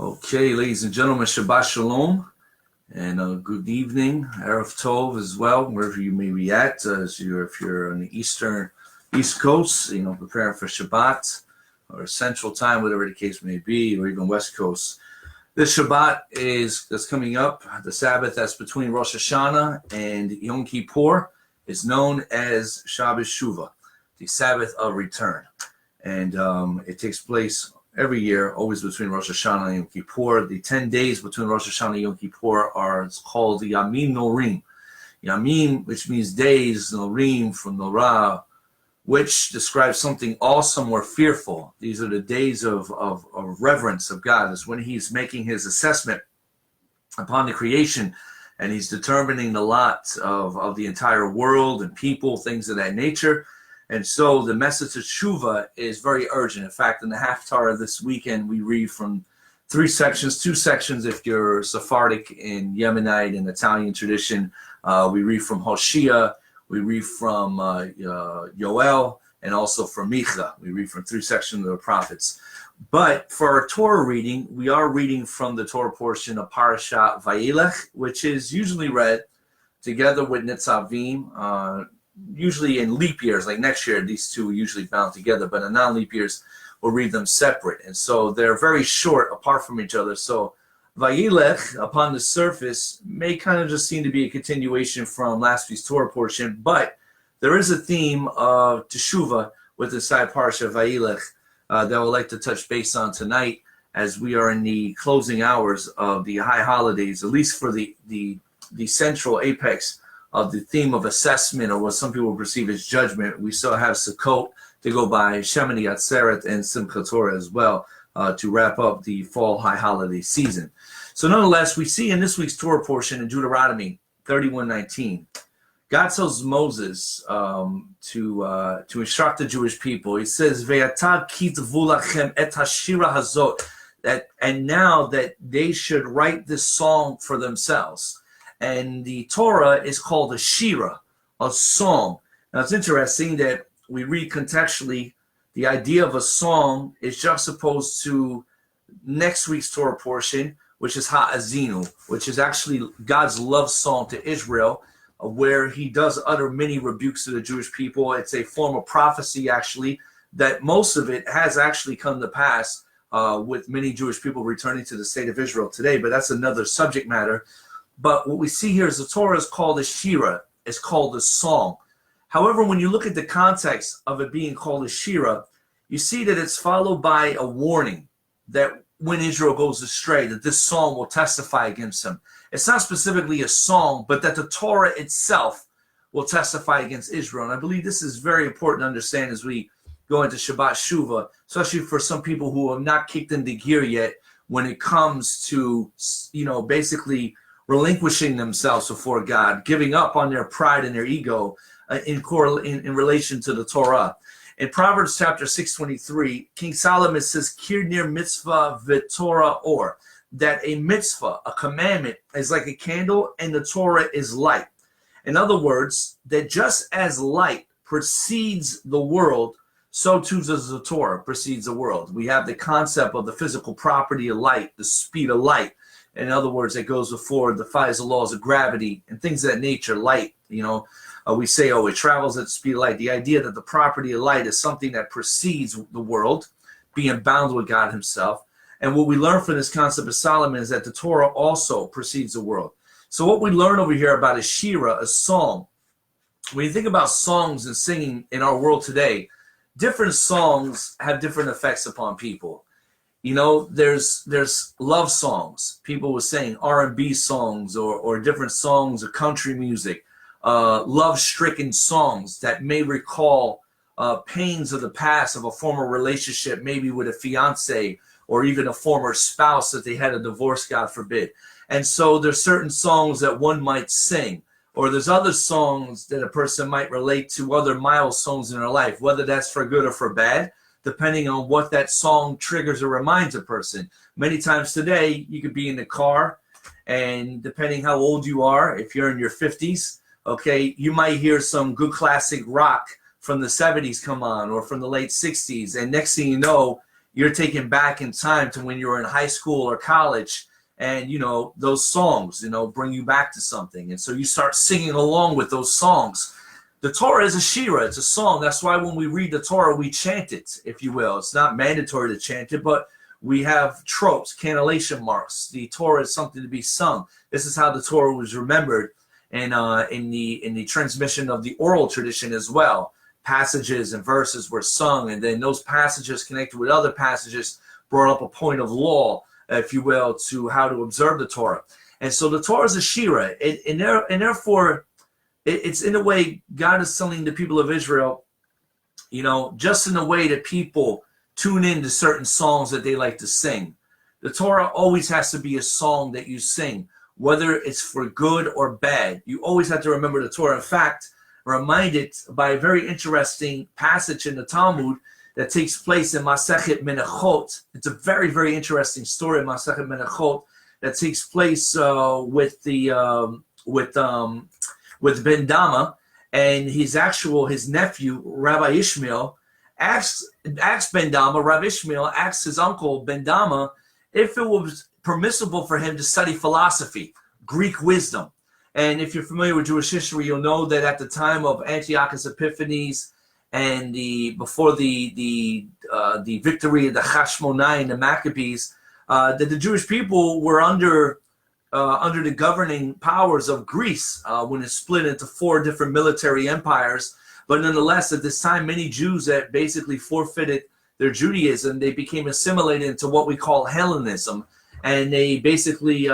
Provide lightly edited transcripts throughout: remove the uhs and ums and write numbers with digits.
Okay, ladies and gentlemen, Shabbat Shalom, and good evening, Erev Tov as well, wherever you may be at. If you're on the East Coast, preparing for Shabbat, or Central Time, whatever the case may be, or even West Coast. This Shabbat that's coming up, the Sabbath that's between Rosh Hashanah and Yom Kippur, is known as Shabbat Shuvah, the Sabbath of Return, and it takes place every year, always between Rosh Hashanah and Yom Kippur. The 10 days between Rosh Hashanah and Yom Kippur are called the Yamim Norim. Yamim, which means days, Norim from Norah, which describes something awesome or fearful. These are the days of reverence of God. It's when he's making his assessment upon the creation, and he's determining the lot of the entire world and people, things of that nature. And so the message of Tshuva is very urgent. In fact, in the Haftarah this weekend, we read from two sections if you're Sephardic and Yemenite and Italian tradition. We read from Hoshea, we read from Yoel, and also from Micha. We read from 3 sections of the prophets. But for our Torah reading, we are reading from the Torah portion of Parashat Vayelech, which is usually read together with Nitzavim, usually in leap years, like next year, these two are usually bound together, but in non-leap years, we'll read them separate. And so they're very short apart from each other. So Vayelech, upon the surface, may kind of just seem to be a continuation from last week's Torah portion, but there is a theme of Teshuvah with the side parsha Vayelech that I would like to touch base on tonight, as we are in the closing hours of the high holidays, at least for the central apex of the theme of assessment, or what some people perceive as judgment. We still have Sukkot to go by, Shemini Atzeret, and Simchat Torah as well, to wrap up the fall high holiday season. So nonetheless, we see in this week's Torah portion in Deuteronomy 31:19, God tells Moses to instruct the Jewish people. He says, "Ve'ata kitvu lachem et hashira hazot," and now that they should write this song for themselves. And the Torah is called a shira, a song. Now it's interesting that we read contextually, the idea of a song is juxtaposed to next week's Torah portion, which is Ha'azinu, which is actually God's love song to Israel, where he does utter many rebukes to the Jewish people. It's a form of prophecy, actually, that most of it has actually come to pass with many Jewish people returning to the state of Israel today, but that's another subject matter. But what we see here is the Torah is called a shira, it's called a song. However, when you look at the context of it being called a shira, you see that it's followed by a warning that when Israel goes astray, that this song will testify against them. It's not specifically a song, but that the Torah itself will testify against Israel. And I believe this is very important to understand as we go into Shabbat Shuvah, especially for some people who have not kicked into gear yet when it comes to, basically relinquishing themselves before God, giving up on their pride and their ego in relation to the Torah. In Proverbs chapter 6:23, King Solomon says, "Kirnir mitzvah v'Torah or," that a mitzvah, a commandment, is like a candle and the Torah is light. In other words, that just as light precedes the world, so too does the Torah precedes the world. We have the concept of the physical property of light, the speed of light. In other words, it goes before, defies the laws of gravity and things of that nature. Light, we say, it travels at the speed of light. The idea that the property of light is something that precedes the world, being bound with God himself. And what we learn from this concept of Solomon is that the Torah also precedes the world. So what we learn over here about a shira, a song, when you think about songs and singing in our world today, different songs have different effects upon people. There's love songs. People were saying R&B songs or different songs of country music, love-stricken songs that may recall pains of the past of a former relationship, maybe with a fiance or even a former spouse that they had a divorce, God forbid. And so there's certain songs that one might sing, or there's other songs that a person might relate to other milestones in their life, whether that's for good or for bad, depending on what that song triggers or reminds a person. Many times today, you could be in the car, and depending how old you are, if you're in your 50s, you might hear some good classic rock from the 70s come on, or from the late 60s, and next thing you know, you're taken back in time to when you were in high school or college, and those songs bring you back to something, and so you start singing along with those songs. The Torah is a shira, it's a song. That's why when we read the Torah, we chant it, if you will. It's not mandatory to chant it, but we have tropes, cannellation marks. The Torah is something to be sung. This is how the Torah was remembered, and in the transmission of the oral tradition as well. Passages and verses were sung, and then those passages connected with other passages brought up a point of law, if you will, to how to observe the Torah. And so the Torah is a shira, and therefore, it's in a way God is telling the people of Israel, just in a way that people tune in to certain songs that they like to sing. The Torah always has to be a song that you sing, whether it's for good or bad. You always have to remember the Torah. In fact, reminded by a very interesting passage in the Talmud that takes place in Masechet Menachot. It's a very, very interesting story in Masechet Menachot that takes place with Ben Dama, and his nephew, Rabbi Ishmael, asks Ben Dama, Rabbi Ishmael asks his uncle, Ben Dama, if it was permissible for him to study philosophy, Greek wisdom. And if you're familiar with Jewish history, you'll know that at the time of Antiochus Epiphanes and before the victory of the Hashmonai and the Maccabees, that the Jewish people were under the governing powers of Greece when it split into 4 different military empires. But nonetheless, at this time, many Jews that basically forfeited their Judaism, they became assimilated into what we call Hellenism, and they basically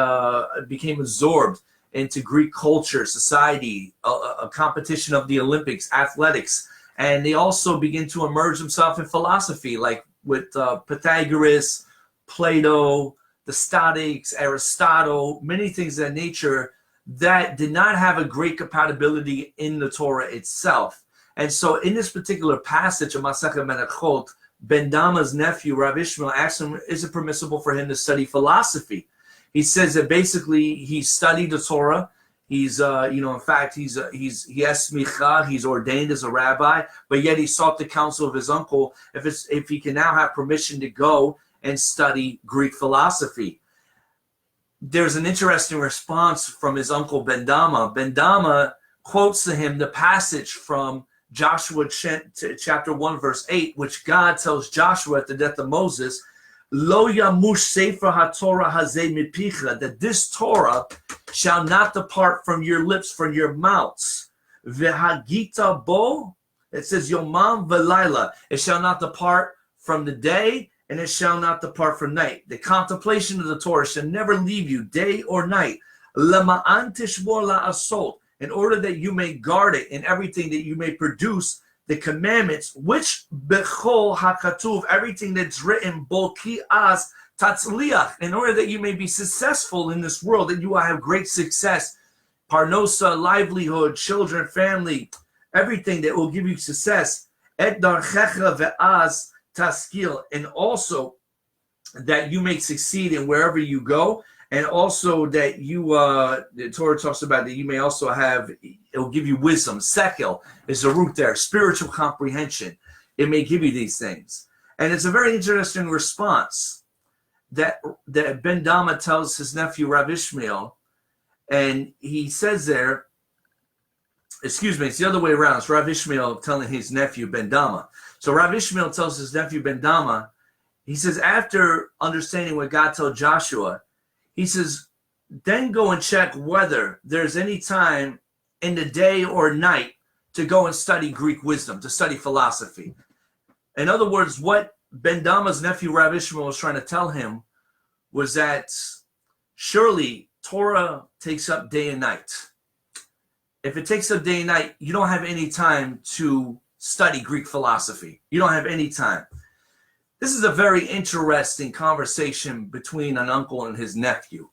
became absorbed into Greek culture, society, a competition of the Olympics, athletics, and they also begin to immerse themselves in philosophy, like with Pythagoras, Plato, the Stoics, Aristotle, many things of that nature that did not have a great compatibility in the Torah itself. And so in this particular passage of Masechet Menachot, Ben Dama's nephew, Rav Ishmael, asked him, is it permissible for him to study philosophy? He says that basically he studied the Torah. He's, in fact, he has smicha, he's ordained as a rabbi, but yet he sought the counsel of his uncle if he can now have permission to go and study Greek philosophy. There's an interesting response from his uncle Ben Dama. Ben Dama quotes to him the passage from Joshua chapter 1, verse 8, which God tells Joshua at the death of Moses, Lo yamush sefer haTorah hazeh mipicha, that this Torah shall not depart from your lips, from your mouths. V'hagita bo, it says yomam v'layla, it shall not depart from the day, and it shall not depart from night. The contemplation of the Torah shall never leave you day or night. Lema'an tishmor la'asot, in order that you may guard it in everything that you may produce the commandments, which bechol hakatuv, everything that's written, bolki as tatzliach, in order that you may be successful in this world, that you will have great success, parnosa, livelihood, children, family, everything that will give you success, et darchecha ve'az taskil, and also that you may succeed in wherever you go, and also that you, the Torah talks about that you may also have, it will give you wisdom. Sekel is the root there, spiritual comprehension. It may give you these things. And it's a very interesting response that Ben Dama tells his nephew Rav Ishmael, and he says there, it's the other way around. It's Rav Ishmael telling his nephew Ben Dama. So Rav Ishmael tells his nephew Ben Dama, he says, after understanding what God told Joshua, he says, then go and check whether there's any time in the day or night to go and study Greek wisdom, to study philosophy. In other words, what Ben Dama's nephew Rav Ishmael was trying to tell him was that surely Torah takes up day and night. If it takes up day and night, you don't have any time to study Greek philosophy. You don't have any time. This is a very interesting conversation between an uncle and his nephew.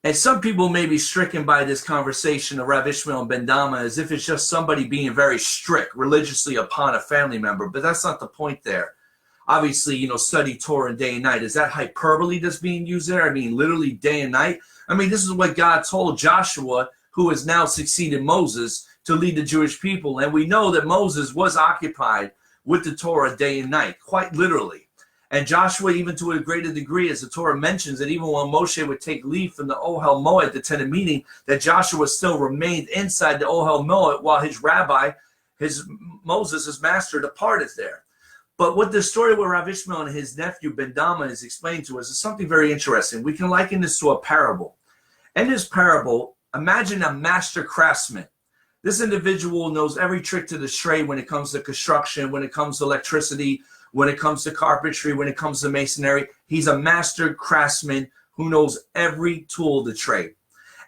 And some people may be stricken by this conversation of Rav Ishmael and Ben Dama as if it's just somebody being very strict religiously upon a family member, but that's not the point there. Obviously, study Torah day and night. Is that hyperbole that's being used there? I mean, literally day and night? I mean, this is what God told Joshua, who has now succeeded Moses, to lead the Jewish people. And we know that Moses was occupied with the Torah day and night, quite literally. And Joshua, even to a greater degree, as the Torah mentions, that even when Moshe would take leave from the Ohel Moed, the tent of meeting, that Joshua still remained inside the Ohel Moed while his rabbi, Moses, his master, departed there. But what the story with Rav Ishmael and his nephew Ben Dama is explained to us is something very interesting. We can liken this to a parable. In this parable, imagine a master craftsman. This individual knows every trick to the trade when it comes to construction, when it comes to electricity, when it comes to carpentry, when it comes to masonry. He's a master craftsman who knows every tool of the trade.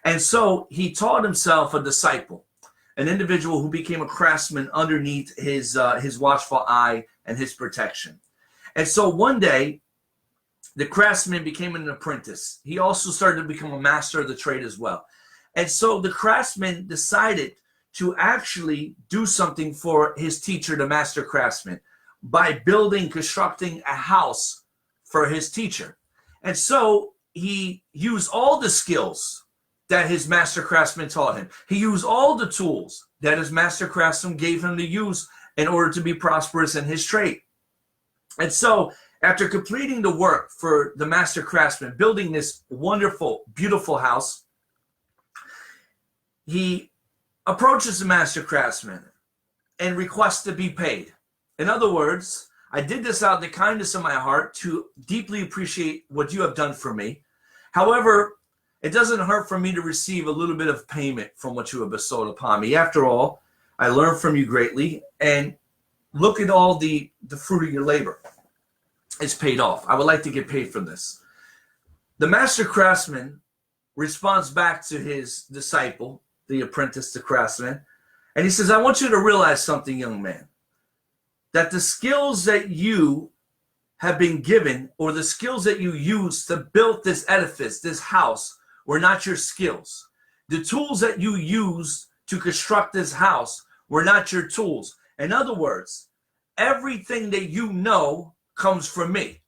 And so he taught himself a disciple, an individual who became a craftsman underneath his watchful eye and his protection. And so one day, the craftsman became an apprentice. He also started to become a master of the trade as well. And so the craftsman decided to actually do something for his teacher, the master craftsman, by constructing a house for his teacher. And so he used all the skills that his master craftsman taught him. He used all the tools that his master craftsman gave him to use in order to be prosperous in his trade. And so after completing the work for the master craftsman, building this wonderful, beautiful house, he approaches the master craftsman and requests to be paid. In other words, I did this out of the kindness of my heart to deeply appreciate what you have done for me. However, it doesn't hurt for me to receive a little bit of payment from what you have bestowed upon me. After all, I learned from you greatly, and look at all the fruit of your labor. It's paid off. I would like to get paid for this. The master craftsman responds back to his disciple, the apprentice, the craftsman, and he says, I want you to realize something, young man, that the skills that you have been given, or the skills that you used to build this edifice, this house, were not your skills. The tools that you used to construct this house were not your tools. In other words, everything that you know comes from me.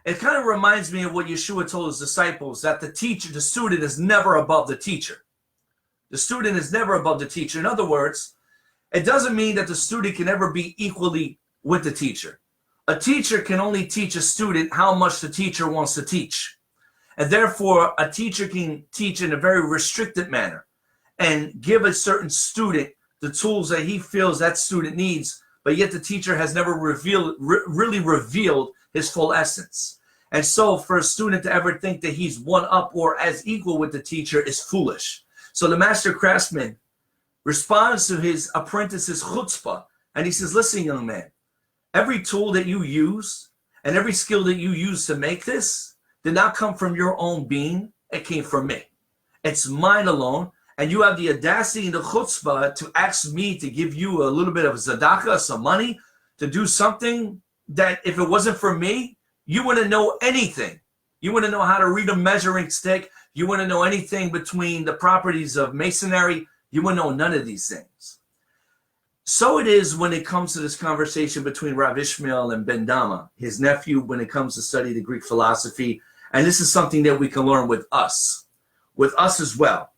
It kind of reminds me of what Yeshua told his disciples, that the student is never above the teacher. The student is never above the teacher. In other words, it doesn't mean that the student can ever be equally with the teacher. A teacher can only teach a student how much the teacher wants to teach. And therefore, a teacher can teach in a very restricted manner and give a certain student the tools that he feels that student needs, but yet the teacher has never really revealed his full essence. And so for a student to ever think that he's one up or as equal with the teacher is foolish. So the master craftsman responds to his apprentice's chutzpah, and he says, listen, young man, every tool that you use and every skill that you use to make this did not come from your own being. It came from me. It's mine alone. And you have the audacity and the chutzpah to ask me to give you a little bit of tzedakah, some money, to do something that if it wasn't for me, you wouldn't know anything. You wouldn't know how to read a measuring stick. You wouldn't know anything between the properties of masonry. You wouldn't know none of these things. So it is when it comes to this conversation between Rav Ishmael and Ben Dama, his nephew, when it comes to study the Greek philosophy. And this is something that we can learn with us as well.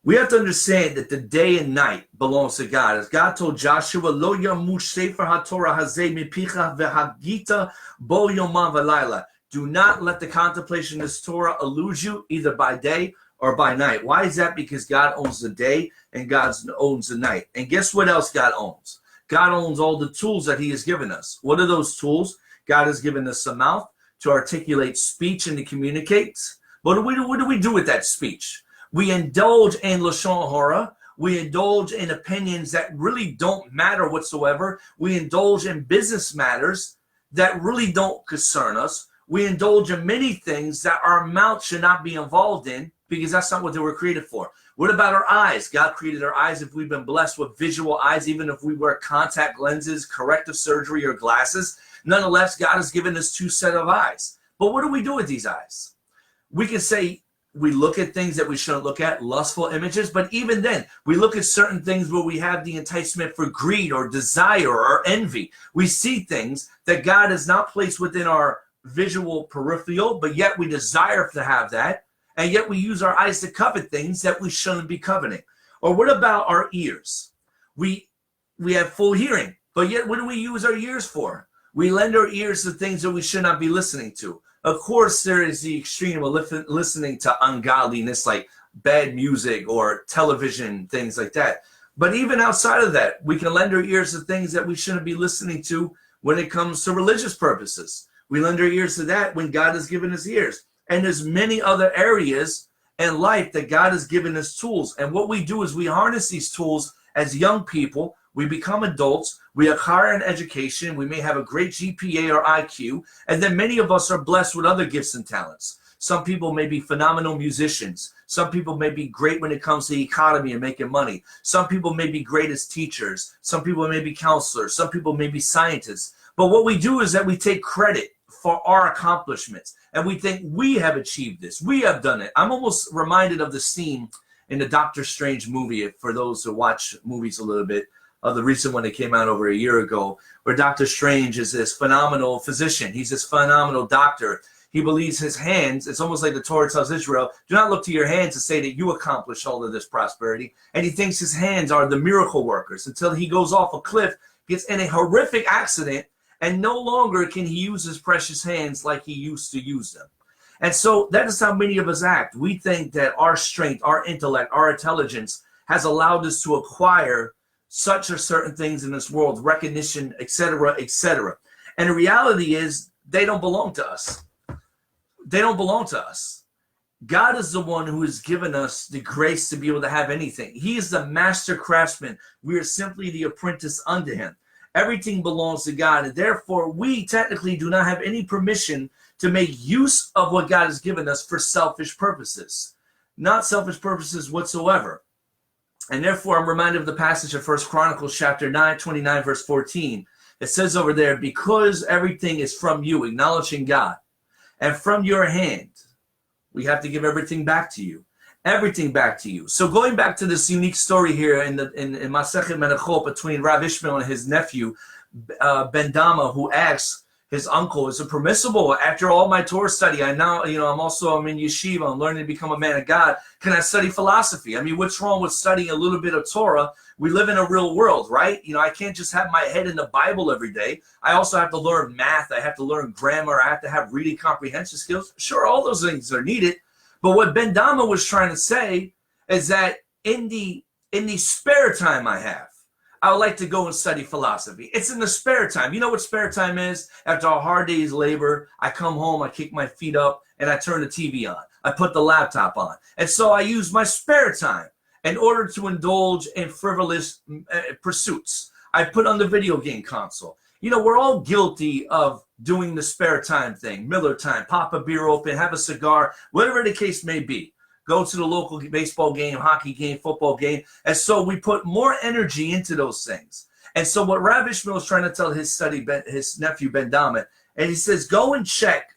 We have to understand that the day and night belongs to God. As God told Joshua, Lo yamush sefer haTorah hazeh mipicha v'hagita bo yomam v'layla. Do not let the contemplation of this Torah elude you either by day or by night. Why is that? Because God owns the day and God owns the night. And guess what else God owns? God owns all the tools that he has given us. What are those tools? God has given us a mouth to articulate speech and to communicate. What do we do with that speech? We indulge in lashon hara. We indulge in opinions that really don't matter whatsoever. We indulge in business matters that really don't concern us. We indulge in many things that our mouth should not be involved in because that's not what they were created for. What about our eyes? God created our eyes. If we've been blessed with visual eyes, even if we wear contact lenses, corrective surgery, or glasses, nonetheless, God has given us two sets of eyes. But what do we do with these eyes? We can say, we look at things that we shouldn't look at, lustful images, but even then, we look at certain things where we have the enticement for greed or desire or envy. We see things that God has not placed within our visual peripheral, but yet we desire to have that, and yet we use our eyes to covet things that we shouldn't be coveting. Or what about our ears? We have full hearing, but yet what do we use our ears for? We lend our ears to things that we should not be listening to. Of course, there is the extreme of listening to ungodliness, like bad music or television, things like that. But even outside of that, we can lend our ears to things that we shouldn't be listening to when it comes to religious purposes. We lend our ears to that when God has given us ears. And there's many other areas in life that God has given us tools. And what we do is we harness these tools as young people. We become adults. We acquire an education. We may have a great GPA or IQ. And then many of us are blessed with other gifts and talents. Some people may be phenomenal musicians. Some people may be great when it comes to the economy and making money. Some people may be great as teachers. Some people may be counselors. Some people may be scientists. But what we do is that we take credit for our accomplishments. And we think we have achieved this. We have done it. I'm almost reminded of the scene in the Doctor Strange movie, for those who watch movies a little bit, of the recent one that came out over a year ago, where Doctor Strange is this phenomenal physician. He's this phenomenal doctor. He believes his hands, it's almost like the Torah tells Israel, do not look to your hands to say that you accomplished all of this prosperity. And he thinks his hands are the miracle workers until he goes off a cliff, gets in a horrific accident, and no longer can he use his precious hands like he used to use them. And so that is how many of us act. We think that our strength, our intellect, our intelligence has allowed us to acquire such or certain things in this world, recognition, etc., etc. And the reality is they don't belong to us. They don't belong to us. God is the one who has given us the grace to be able to have anything. He is the master craftsman. We are simply the apprentice unto him. Everything belongs to God, and therefore we technically do not have any permission to make use of what God has given us for selfish purposes. Not selfish purposes whatsoever. And therefore, I'm reminded of the passage of 1 Chronicles chapter 9, 29, verse 14. It says over there, because everything is from you, acknowledging God, and from your hand, we have to give everything back to you. Everything back to you. So going back to this unique story here in Masechet Menachot between Rav Ishmael and his nephew, Ben Dama, who asks his uncle, is it permissible after all my Torah study? I'm in yeshiva, I'm learning to become a man of God. Can I study philosophy? I mean, what's wrong with studying a little bit of Torah? We live in a real world, right? I can't just have my head in the Bible every day. I also have to learn math. I have to learn grammar. I have to have reading comprehension skills. Sure, all those things are needed. But what Ben Dama was trying to say is that in the spare time I would like to go and study philosophy. It's in the spare time. You know what spare time is? After a hard day's labor, I come home, I kick my feet up, and I turn the TV on. I put the laptop on. And so I use my spare time in order to indulge in frivolous pursuits. I put on the video game console. We're all guilty of doing the spare time thing. Miller time, pop a beer open, have a cigar, whatever the case may be. Go to the local baseball game, hockey game, football game. And so we put more energy into those things. And so what Rav Ishmael is trying to tell his nephew Ben Dama, and he says, go and check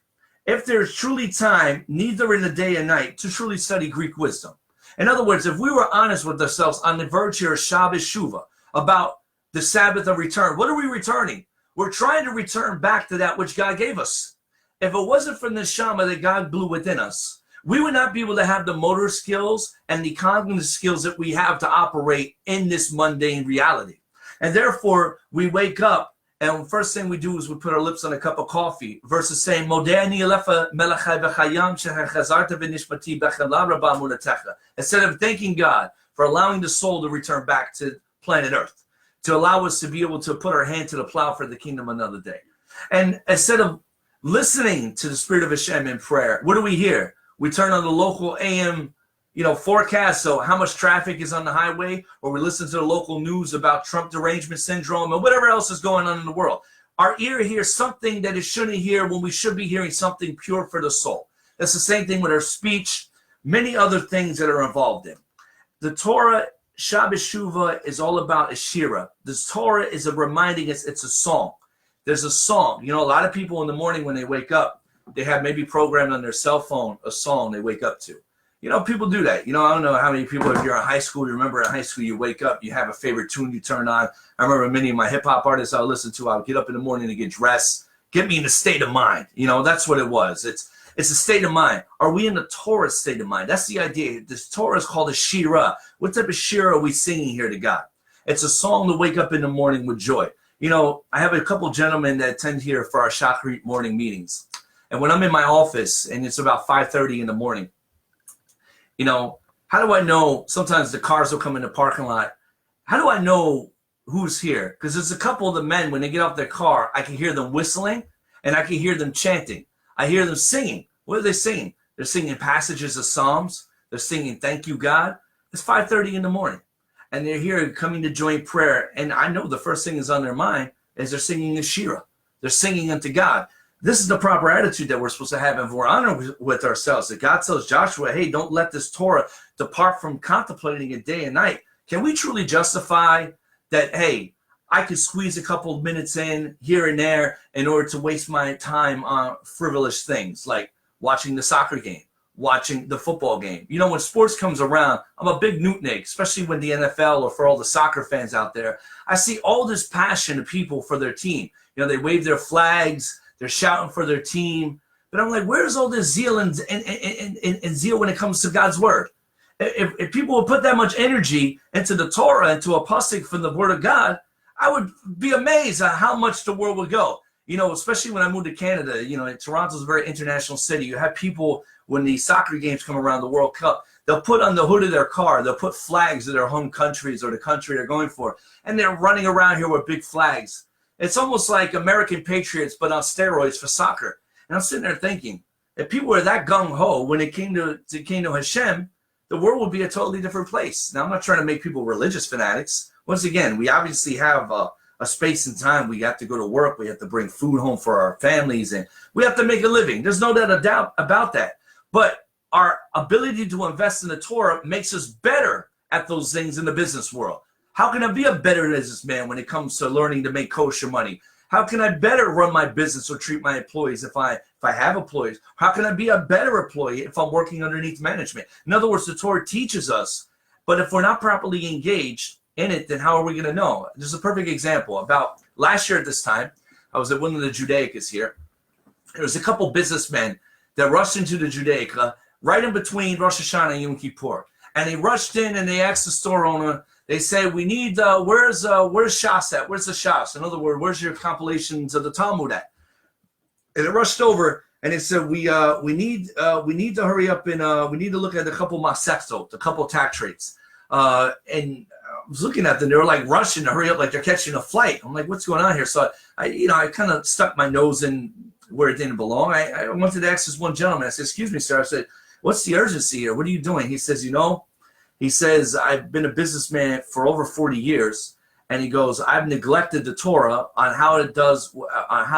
if there's truly time, neither in the day and night, to truly study Greek wisdom. In other words, if we were honest with ourselves on the verge here of Shabbat Shuvah, about the Sabbath of return, what are we returning? We're trying to return back to that which God gave us. If it wasn't for the neshama that God blew within us, we would not be able to have the motor skills and the cognitive skills that we have to operate in this mundane reality. And therefore, we wake up, and the first thing we do is we put our lips on a cup of coffee versus saying, instead of thanking God for allowing the soul to return back to planet Earth, to allow us to be able to put our hand to the plow for the kingdom another day. And instead of listening to the Spirit of Hashem in prayer, what do we hear? We turn on the local AM, forecast, so how much traffic is on the highway, or we listen to the local news about Trump derangement syndrome and whatever else is going on in the world. Our ear hears something that it shouldn't hear when we should be hearing something pure for the soul. That's the same thing with our speech, many other things that are involved in. The Torah, Shabbat Shuvah, is all about a shira. The Torah is a reminding us it's a song. There's a song. A lot of people in the morning when they wake up, they have maybe programmed on their cell phone a song they wake up to. People do that. I don't know how many people, if you're in high school, you remember in high school, you wake up, you have a favorite tune you turn on. I remember many of my hip hop artists I would listen to, I would get up in the morning to get dressed, get me in a state of mind. That's what it was. It's a state of mind. Are we in the Torah state of mind? That's the idea. This Torah is called a shira. What type of shira are we singing here to God? It's a song to wake up in the morning with joy. You know, I have a couple gentlemen that attend here for our Shachrit morning meetings. And when I'm in my office and it's about 5:30 in the morning, you know, how do I know? Sometimes the cars will come in the parking lot. How do I know who's here? Because there's a couple of the men, when they get off their car, I can hear them whistling and I can hear them chanting. I hear them singing. What are they singing? They're singing passages of Psalms. They're singing, "Thank you, God." It's 5:30 in the morning. And they're here coming to join prayer. And I know the first thing is on their mind is they're singing a Shira. They're singing unto God. This is the proper attitude that we're supposed to have, and we're honored with ourselves. That God tells Joshua, hey, don't let this Torah depart from contemplating it day and night. Can we truly justify that, hey, I could squeeze a couple of minutes in here and there in order to waste my time on frivolous things like watching the soccer game, watching the football game? You know, when sports comes around, I'm a big newtnik, especially when the NFL, or for all the soccer fans out there, I see all this passion of people for their team. You know, they wave their flags, they're shouting for their team. But I'm like, where's all this zeal and zeal when it comes to God's word? If people would put that much energy into the Torah, into a pasuk from the word of God, I would be amazed at how much the world would go. You know, especially when I moved to Canada, you know, Toronto's a very international city. You have people, when the soccer games come around, the World Cup, they'll put on the hood of their car, they'll put flags of their home countries or the country they're going for, and they're running around here with big flags. It's almost like American Patriots, but on steroids for soccer. And I'm sitting there thinking, if people were that gung-ho when it came to Hashem, the world would be a totally different place. Now, I'm not trying to make people religious fanatics. Once again, we obviously have a space and time. We have to go to work. We have to bring food home for our families, and we have to make a living. There's no doubt about that. But our ability to invest in the Torah makes us better at those things in the business world. How can I be a better businessman when it comes to learning to make kosher money? How can I better run my business or treat my employees if I have employees? How can I be a better employee if I'm working underneath management? In other words, the Torah teaches us, but if we're not properly engaged in it, then how are we going to know? There's a perfect example. About last year at this time, I was at one of the Judaicas here. There was a couple businessmen that rushed into the Judaica right in between Rosh Hashanah and Yom Kippur. And they rushed in and they asked the store owner, they say, we need, where's Shas at? Where's the Shas? In other words, where's your compilations of the Talmud at? And it rushed over and it said, we need to hurry up and we need to look at a couple Masechtot, a couple tax rates. And I was looking at them, they were like rushing to hurry up like they're catching a flight. I'm like, what's going on here? So I kind of stuck my nose in where it didn't belong. I wanted to ask this one gentleman, I said, excuse me, sir. I said, what's the urgency here? What are you doing? He says, he says, I've been a businessman for over 40 years. And he goes, I've neglected the Torah on how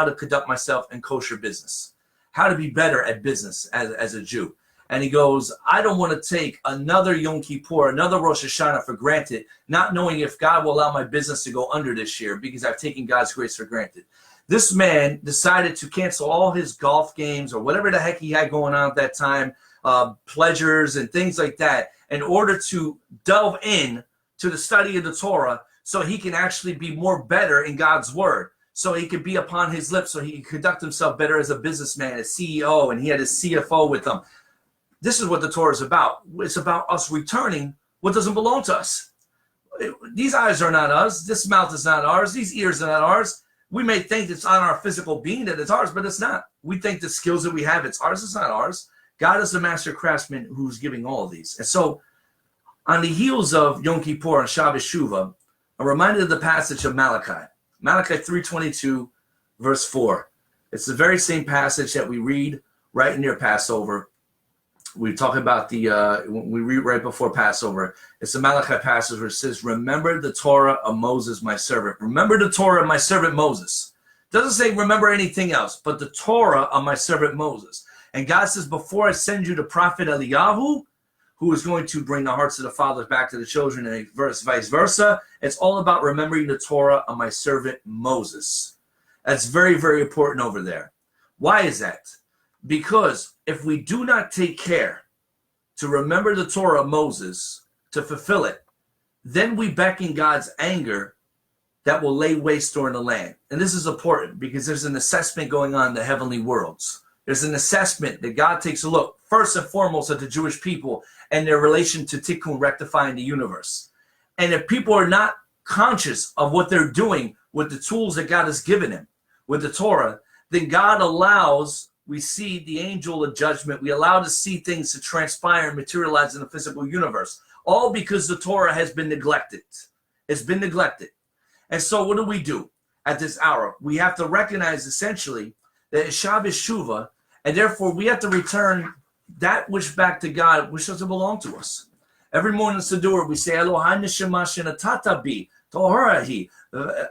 to conduct myself in kosher business, how to be better at business as a Jew. And he goes, I don't want to take another Yom Kippur, another Rosh Hashanah for granted, not knowing if God will allow my business to go under this year because I've taken God's grace for granted. This man decided to cancel all his golf games or whatever the heck he had going on at that time, pleasures and things like that, in order to delve in to the study of the Torah so he can actually be more better in God's word, so he could be upon his lips, so he can conduct himself better as a businessman, a CEO, and he had his CFO with him. This is what the Torah is about. It's about us returning what doesn't belong to us. These eyes are not us. This mouth is not ours. These ears are not ours. We may think it's on our physical being that it's ours, but it's not. We think the skills that we have, it's ours. It's not ours. God is the master craftsman who's giving all of these. And so on the heels of Yom Kippur and Shabbat Shuvah, I'm reminded of the passage of Malachi. Malachi 3:22, verse 4. It's the very same passage that we read right near Passover. We talk about we read right before Passover. It's the Malachi passage where it says, remember the Torah of Moses, my servant. Remember the Torah of my servant Moses. It doesn't say remember anything else, but the Torah of my servant Moses. And God says, before I send you the prophet Eliyahu, who is going to bring the hearts of the fathers back to the children, and vice versa, it's all about remembering the Torah of my servant Moses. That's very, very important over there. Why is that? Because if we do not take care to remember the Torah of Moses, to fulfill it, then we beckon God's anger that will lay waste during the land. And this is important because there's an assessment going on in the heavenly worlds. There's an assessment that God takes a look, first and foremost, at the Jewish people and their relation to tikkun, rectifying the universe. And if people are not conscious of what they're doing with the tools that God has given him, with the Torah, then God allows, we see the angel of judgment, we allow to see things to transpire and materialize in the physical universe, all because the Torah has been neglected. It's been neglected. And so what do at this hour? We have to recognize essentially that it's Shabbos Shuvah, and therefore we have to return that which back to God, which doesn't belong to us. Every morning in Siddur, we say, Elohai neshama shenatata bi, tohara hi,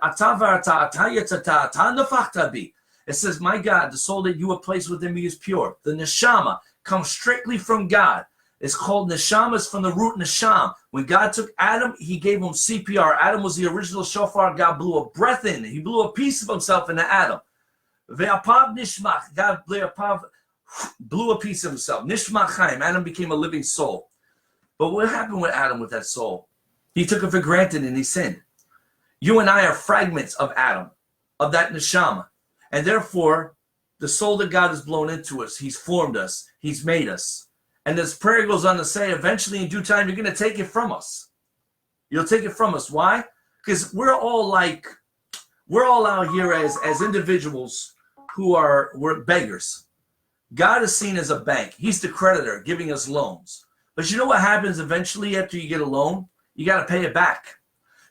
atava atayatata, atanafachta bi. It says, my God, the soul that you have placed within me is pure. The neshama comes strictly from God. It's called neshama, it's from the root nesham. When God took Adam, he gave him CPR. Adam was the original shofar. God blew a breath in. He blew a piece of himself into Adam. Ve'apav nishmach. God blew a piece of himself. Nishmach chaim. Adam became a living soul. But what happened with Adam with that soul? He took it for granted and he sinned. You and I are fragments of Adam, of that neshama. And therefore, the soul that God has blown into us, he's formed us, he's made us. And this prayer goes on to say, eventually in due time, you're going to take it from us. You'll take it from us. Why? Because we're all out here as individuals we're beggars. God is seen as a bank. He's the creditor giving us loans. But you know what happens eventually after you get a loan? You got to pay it back.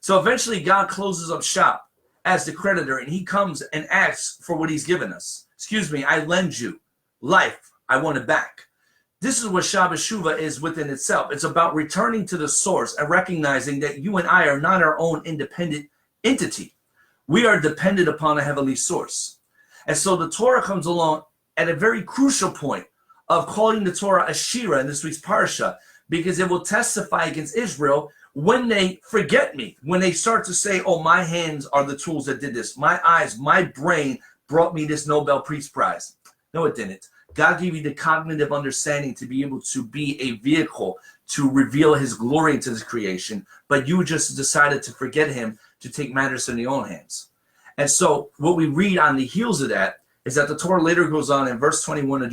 So eventually God closes up shop as the creditor, and he comes and asks for what he's given us. Excuse me, I lend you life. I want it back. This is what Shabbos Shuvah is within itself. It's about returning to the source and recognizing that you and I are not our own independent entity. We are dependent upon a heavenly source. And so the Torah comes along at a very crucial point of calling the Torah a Shira in this week's parsha, because it will testify against Israel when they forget me, when they start to say, oh, my hands are the tools that did this. My eyes, my brain brought me this Nobel Peace Prize. No, it didn't. God gave you the cognitive understanding to be able to be a vehicle to reveal his glory into this creation, but you just decided to forget him, to take matters in your own hands. And so what we read on the heels of that is that the Torah later goes on in verse 21 of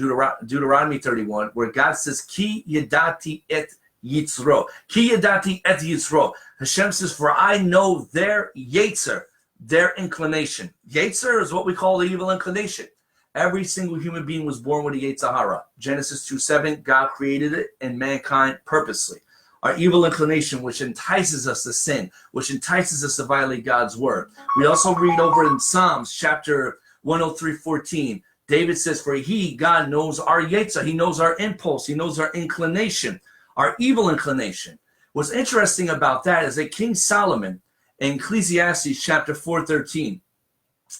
Deuteronomy 31, where God says, Ki yadati et yitzro. Ki yadati et yitzro. Hashem says, for I know their yetzer, their inclination. Yetzer is what we call the evil inclination. Every single human being was born with a Yetzer Hara. Genesis 2:7, God created it and mankind purposely. Our evil inclination, which entices us to sin, which entices us to violate God's word. We also read over in Psalms chapter 103:14. David says, for he, God, knows our Yetzer. He knows our impulse. He knows our inclination, our evil inclination. What's interesting about that is that King Solomon in Ecclesiastes chapter 4:13,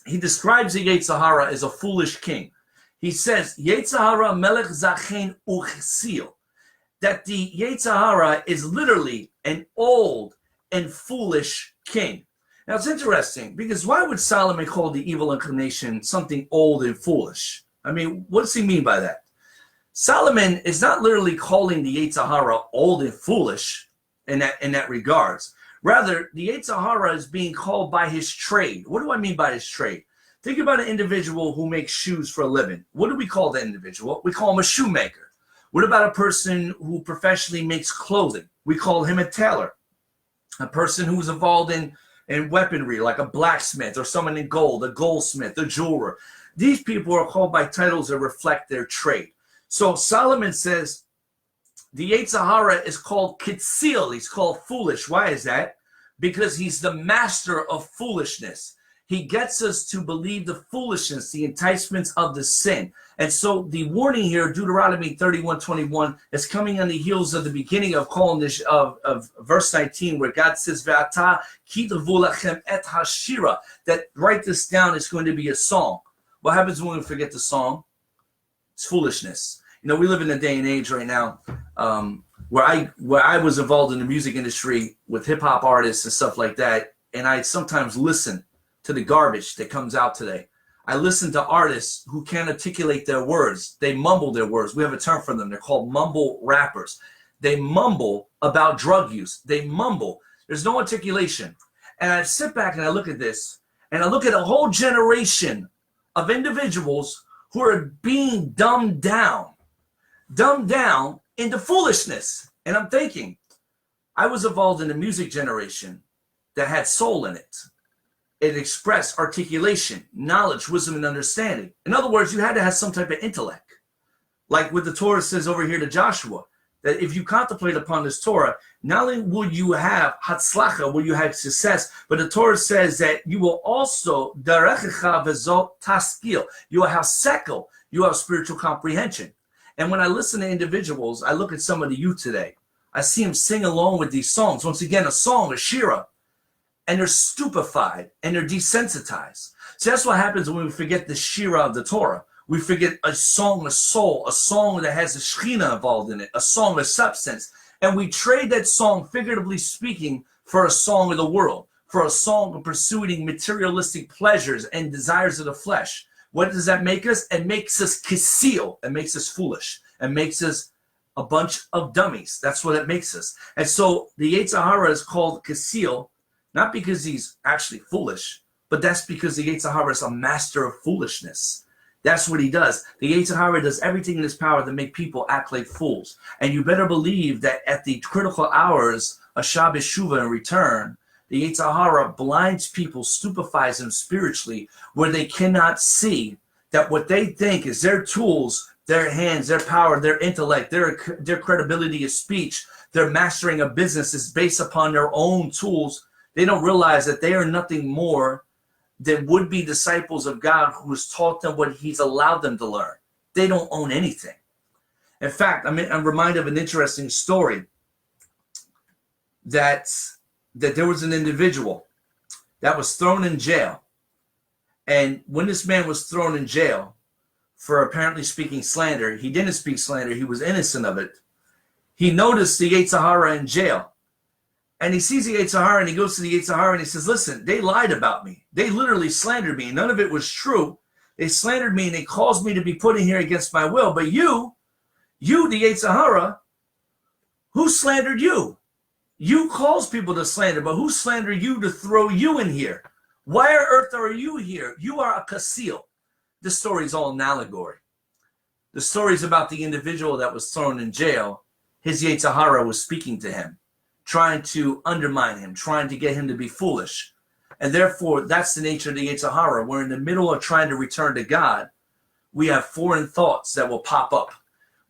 he describes the Yetzer Hara as a foolish king. He says, Yetzer Hara melech zachen uchsil, that the Yetzer Hara is literally an old and foolish king. Now it's interesting, because why would Solomon call the evil inclination something old and foolish? I mean, what does he mean by that? Solomon is not literally calling the Yetzer Hara old and foolish in that regards. Rather, the Yetzer Hara is being called by his trade. What do I mean by his trade? Think about an individual who makes shoes for a living. What do we call that individual? We call him a shoemaker. What about a person who professionally makes clothing? We call him a tailor. A person who's involved in weaponry, like a blacksmith or someone in gold, a goldsmith, a jeweler. These people are called by titles that reflect their trade. So Solomon says, the Yetzer Hara is called Kitsil. He's called foolish. Why is that? Because he's the master of foolishness. He gets us to believe the foolishness, the enticements of the sin. And so the warning here, Deuteronomy 31:21, is coming on the heels of the beginning of calling this of verse 19, where God says, Ve'ata kitavu lachem et hashira, that write this down, it's going to be a song. What happens when we forget the song? It's foolishness. You know, we live in a day and age right now where I was involved in the music industry with hip hop artists and stuff like that, and I sometimes listen to the garbage that comes out today. I listen to artists who can't articulate their words. They mumble their words. We have a term for them. They're called mumble rappers. They mumble about drug use. They mumble. There's no articulation. And I sit back and I look at this, and I look at a whole generation of individuals who are being dumbed down into foolishness. And I'm thinking, I was involved in the music generation that had soul in it. it expressed articulation, knowledge, wisdom, and understanding. In other words, you had to have some type of intellect. Like what the Torah says over here to Joshua, that if you contemplate upon this Torah, not only will you have hatzlacha, will you have success, but the Torah says that you will also, darechecha vezot taskil, you will have sekel, you will have spiritual comprehension. And when I listen to individuals, I look at some of the youth today, I see them sing along with these songs. Once again, a song, a shira, and they're stupefied and they're desensitized. So that's what happens when we forget the shira of the Torah. We forget a song, a soul, a song that has a shechina involved in it, a song of substance. And we trade that song, figuratively speaking, for a song of the world, for a song of pursuing materialistic pleasures and desires of the flesh. What does that make us? It makes us kisil. It makes us foolish. It makes us a bunch of dummies. That's what it makes us. And so the Yetzer Hara is called kisil, not because he's actually foolish, but that's because the Yetzer Hara is a master of foolishness. That's what he does. The Yetzer Hara does everything in his power to make people act like fools. And you better believe that at the critical hours of Shabbat Shuvah and return, the Yetzer Hara blinds people, stupefies them spiritually, where they cannot see that what they think is their tools, their hands, their power, their intellect, their credibility of speech, their mastering of business is based upon their own tools. They don't realize that they are nothing more than would-be disciples of God who has taught them what he's allowed them to learn. They don't own anything. In fact, I'm reminded of an interesting story that there was an individual that was thrown in jail. And when this man was thrown in jail for apparently speaking slander, he didn't speak slander, he was innocent of it. He noticed the Yetzer Hara in jail. And he sees the Yetzer Hara and he goes to the Yetzer Hara and he says, listen, they lied about me. They literally slandered me. None of it was true. They slandered me and they caused me to be put in here against my will. But you, the Yetzer Hara, who slandered you? You caused people to slander, but who slandered you to throw you in here? Why on earth are you here? You are a kasil. This story is all an allegory. The story is about the individual that was thrown in jail. His Yetzer Hara was speaking to him, trying to undermine him, trying to get him to be foolish. And therefore, that's the nature of the Yetzer Hara. We're in the middle of trying to return to God. We have foreign thoughts that will pop up.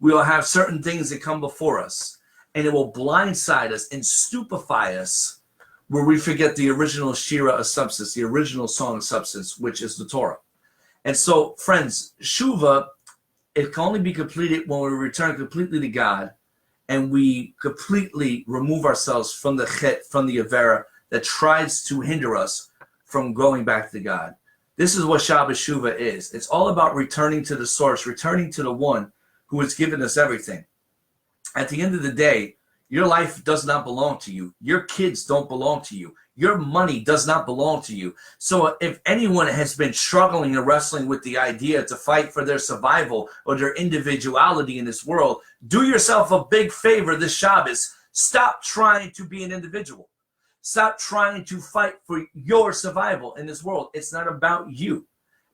We will have certain things that come before us, and it will blindside us and stupefy us where we forget the original shira of substance, the original song of substance, which is the Torah. And so, friends, Shuvah, it can only be completed when we return completely to God and we completely remove ourselves from the chet, from the avera that tries to hinder us from going back to God. This is what Shabbat Shuvah is. It's all about returning to the source, returning to the one who has given us everything. At the end of the day, your life does not belong to you. Your kids don't belong to you. Your money does not belong to you. So if anyone has been struggling and wrestling with the idea to fight for their survival or their individuality in this world, do yourself a big favor this Shabbos. Stop trying to be an individual. Stop trying to fight for your survival in this world. It's not about you.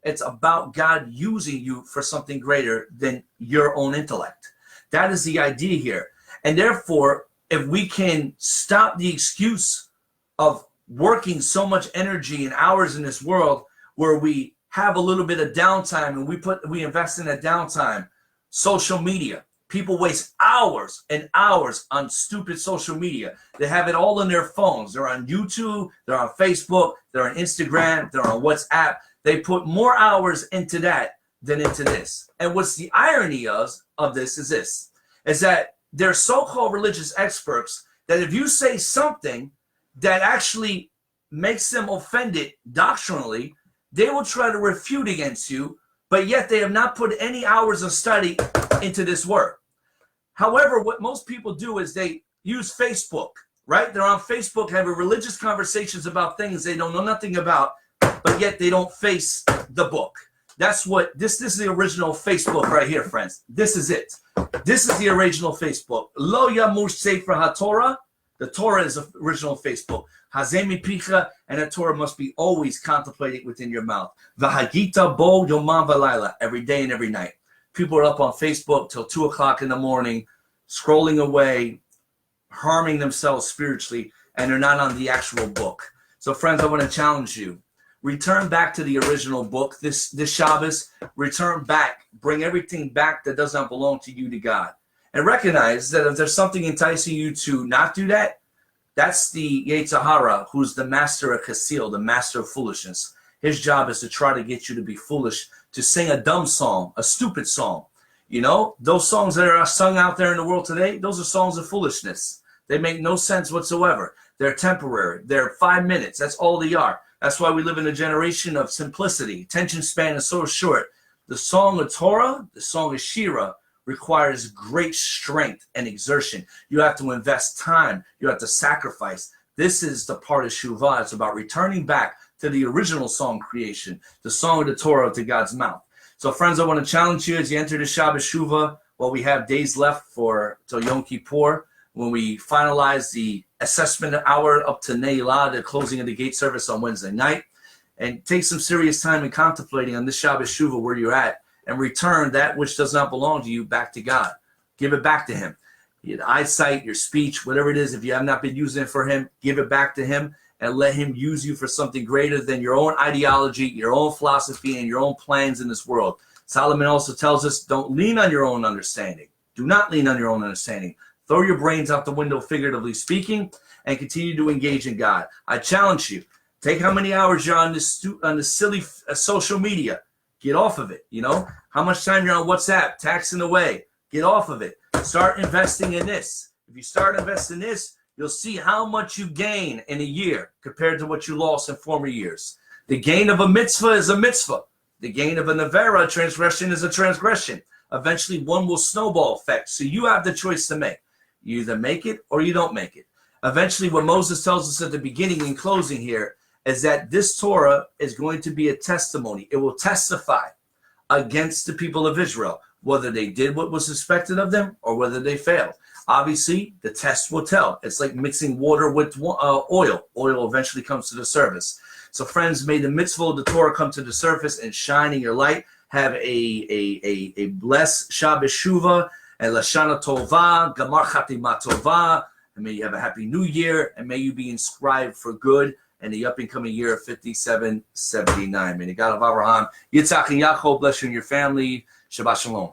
It's about God using you for something greater than your own intellect. That is the idea here. And therefore, if we can stop the excuse of working so much energy and hours in this world where we have a little bit of downtime and we invest in that downtime, social media. People waste hours and hours on stupid social media. They have it all in their phones. They're on YouTube, they're on Facebook, they're on Instagram, they're on WhatsApp. They put more hours into that than into this. And what's the irony of this is that they're so-called religious experts that if you say something that actually makes them offended doctrinally, they will try to refute against you, but yet they have not put any hours of study into this work. However, what most people do is they use Facebook, right? They're on Facebook having religious conversations about things they don't know nothing about, but yet they don't face the book. That's what this is, the original Facebook right here, friends. This is it. This is the original Facebook. Lo yamush sefer haTorah. The Torah is the original Facebook. Hazemi picha, and the Torah must be always contemplated within your mouth. V'hagita bo yomam v'layla, every day and every night. People are up on Facebook till 2 o'clock in the morning, scrolling away, harming themselves spiritually, and they're not on the actual book. So friends, I want to challenge you. return back to the original book this Shabbos. Return back. Bring everything back that does not belong to you to God. And recognize that if there's something enticing you to not do that, that's the Yetzer Hara, who's the master of Chassil, the master of foolishness. His job is to try to get you to be foolish, to sing a dumb song, a stupid song. You know, those songs that are sung out there in the world today, those are songs of foolishness. They make no sense whatsoever. They're temporary. They're 5 minutes. That's all they are. That's why we live in a generation of simplicity. Attention span is so short. The song of Torah, the song of Shira, requires great strength and exertion. You have to invest time. You have to sacrifice. This is the part of Shuvah. It's about returning back to the original song creation, the song of the Torah to God's mouth. So friends, I want to challenge you as you enter the Shabbat Shuvah. Well, we have days left till Yom Kippur, when we finalize the assessment hour up to Neilah, the closing of the gate service on Wednesday night. And take some serious time in contemplating on this Shabbat Shuvah where you're at, and return that which does not belong to you back to God. Give it back to him. Your eyesight, your speech, whatever it is, if you have not been using it for him, give it back to him and let him use you for something greater than your own ideology, your own philosophy, and your own plans in this world. Solomon also tells us, don't lean on your own understanding. Do not lean on your own understanding. Throw your brains out the window, figuratively speaking, and continue to engage in God. I challenge you. Take how many hours you're on this silly social media. Get off of it, you know. How much time you're on WhatsApp, taxing away. Get off of it. Start investing in this. If you start investing in this, you'll see how much you gain in a year compared to what you lost in former years. The gain of a mitzvah is a mitzvah. The gain of a nevera, transgression, is a transgression. Eventually, one will snowball effect. So you have the choice to make. You either make it or you don't make it. Eventually, what Moses tells us at the beginning and closing here is that this Torah is going to be a testimony. It will testify against the people of Israel, whether they did what was expected of them or whether they failed. Obviously, the test will tell. It's like mixing water with oil. Oil eventually comes to the surface. So friends, may the mitzvah of the Torah come to the surface and shine in your light. Have a blessed Shabbat Shuvah and Lashana Tova, Gamar Chatima Tova, and may you have a happy new year, and may you be inscribed for good in the up-and-coming year of 5779. May the God of Abraham, Yitzhak, and Yaakov bless you and your family. Shabbat Shalom.